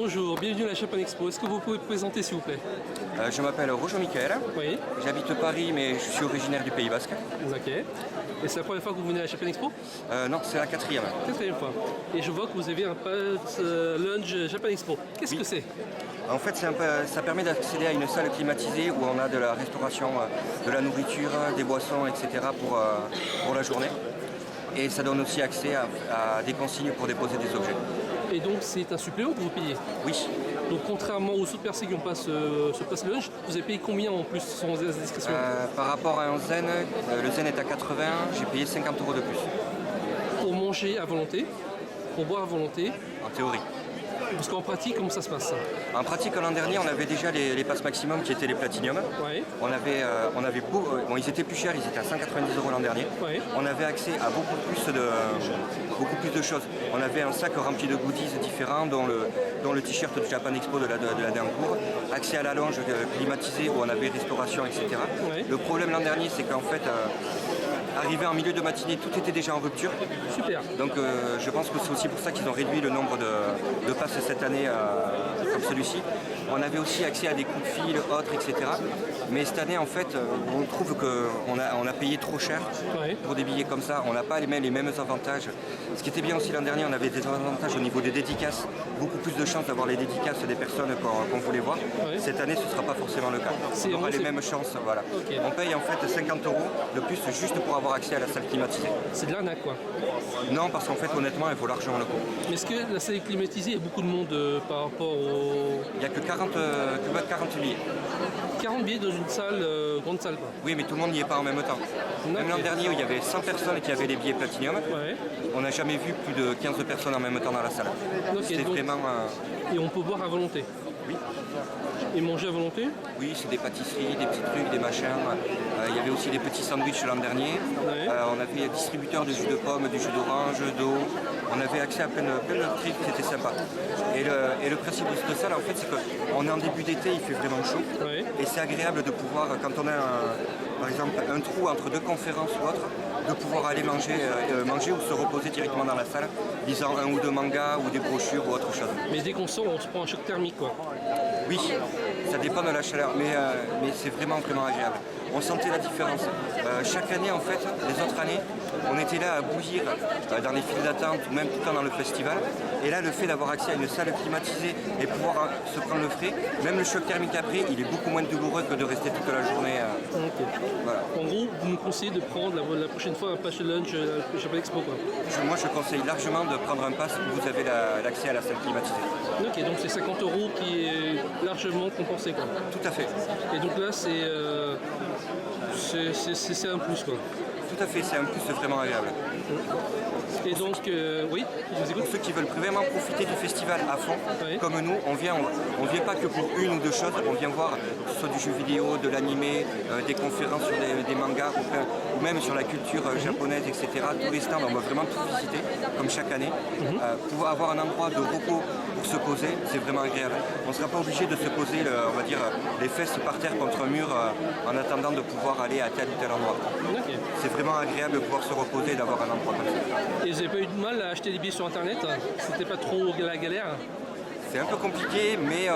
Bonjour, bienvenue à la Japan Expo. Est-ce que vous pouvez vous présenter s'il vous plaît? Je m'appelle Rojo Michael, Oui. j'habite Paris mais je suis originaire du Pays Basque. Ok. Et c'est la première fois que vous venez à la Japan Expo? Non, c'est la quatrième. Quatrième fois. Et je vois que vous avez un pass lunch Japan Expo. Qu'est-ce que c'est? En fait, ça permet d'accéder à une salle climatisée où on a de la restauration, de la nourriture, des boissons, etc. pour la journée. Et ça donne aussi accès à des consignes pour déposer des objets. Et donc c'est un supplément que vous payez? Oui. Donc contrairement aux autres personnes qui ont pas ce pass lunch, vous avez payé combien en plus sans discrétion? Par rapport à un zen, le zen est à 80, j'ai payé 50 € de plus. Pour manger à volonté, pour boire à volonté. En théorie. Parce qu'en pratique, comment ça se passe? En pratique, l'an dernier, on avait déjà les passes maximum qui étaient les Platinum. Ouais. Ils étaient plus chers, ils étaient à 190 € l'an dernier. Ouais. On avait accès à beaucoup plus de choses. On avait un sac rempli de goodies différents, dont le t-shirt de Japan Expo de la Dancourt, accès à la lounge climatisée où on avait restauration, etc. Ouais. Le problème l'an dernier, c'est qu'en fait, arrivé en milieu de matinée, tout était déjà en rupture. Super. Donc je pense que c'est aussi pour ça qu'ils ont réduit le nombre de passes cette année comme celui-ci. On avait aussi accès à des coups de fil, autres, etc. Mais cette année, en fait, on trouve qu'on a payé trop cher pour des billets comme ça. On n'a pas les mêmes avantages. Ce qui était bien aussi l'an dernier, on avait des avantages au niveau des dédicaces. Beaucoup plus de chances d'avoir les dédicaces des personnes qu'on voulait voir. Ouais. Cette année, ce ne sera pas forcément le cas. On aura les mêmes chances. Voilà. Okay. On paye en fait 50 € de plus juste pour avoir accès à la salle climatisée. C'est de l'arnaque quoi. Non, parce qu'en fait, honnêtement, il vaut largement le coup. Mais est-ce que la salle est climatisée? Il y a beaucoup de monde par rapport au... Il n'y a que 40 billets. 40 billets dans une salle, grande salle quoi. Oui, mais tout le monde n'y est pas en même temps. Même l'an dernier, où il y avait 100 personnes qui avaient les billets Platinum, Ouais. on n'a jamais vu plus de 15 personnes en même temps dans la salle. Ok, C'était donc- vraiment... Et on peut boire à volonté? Oui. Et manger à volonté? Oui, c'est des pâtisseries, des petits trucs, des machins. Il y avait aussi des petits sandwichs l'an dernier. Ouais. On avait distributeur de jus de pomme, du jus d'orange, d'eau. On avait accès à plein de trucs, c'était sympa. Et le principe de cette salle, en fait, c'est qu'on est en début d'été, il fait vraiment chaud. Ouais. Et c'est agréable de pouvoir, quand on a par exemple un trou entre deux conférences ou autre, de pouvoir aller manger ou se reposer directement dans la salle, lisant un ou deux mangas ou des brochures ou autre chose. Mais dès qu'on sort, on se prend un choc thermique quoi. Oui, ça dépend de la chaleur, mais c'est vraiment agréable. On sentait la différence. Chaque année, en fait, les autres années, on était là à bouillir dans les files d'attente ou même tout le temps dans le festival. Et là, le fait d'avoir accès à une salle climatisée et pouvoir se prendre le frais, même le choc thermique après, il est beaucoup moins douloureux que de rester toute la journée. Ok. Voilà. En gros, vous nous conseillez de prendre la prochaine fois un pass lunch Japan Expo quoi. Moi, je conseille largement de prendre un pass où vous avez l'accès à la salle climatisée. Ok, donc c'est 50 € qui est largement compensé quoi. Tout à fait. Et donc là c'est un plus quoi. Tout à fait, c'est un plus vraiment agréable. Et donc, oui, je vous écoute. Pour ceux qui veulent vraiment profiter du festival à fond, Oui. comme nous, on vient pas que pour une ou deux choses, on vient voir que ce soit du jeu vidéo, de l'animé, des conférences sur des mangas ou même sur la culture japonaise, etc. Tous les stands, on va vraiment tout visiter, comme chaque année. Pouvoir avoir un endroit de repos pour se poser, c'est vraiment agréable. On ne sera pas obligé de se poser, on va dire, les fesses par terre contre un mur en attendant de pouvoir aller à tel ou tel endroit. Ok. C'est vraiment agréable de pouvoir se reposer et d'avoir un endroit comme ça. Et vous n'avez pas eu de mal à acheter des billets sur internet? C'était pas trop la galère? C'est un peu compliqué, mais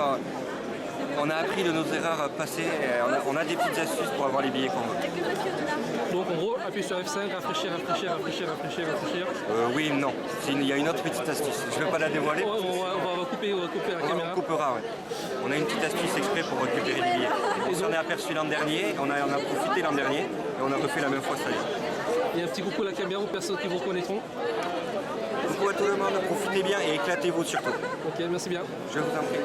on a appris de nos erreurs passées. Et on a des petites astuces pour avoir les billets qu'on veut. Donc en gros, appuyez sur F5, rafraîchir. Oui, non. Il y a une autre petite astuce. Je ne vais pas la dévoiler. Ouais, on va couper la caméra. On coupera, ouais. On a une petite astuce exprès pour récupérer les billets. On s'en est aperçu l'an dernier, on a profité l'an dernier et on a refait la même fois cette année. Et un petit coucou à la caméra aux personnes qui vous reconnaîtront. Coucou à tout le monde, profitez bien et éclatez-vous surtout. Ok, merci bien. Je vous en prie.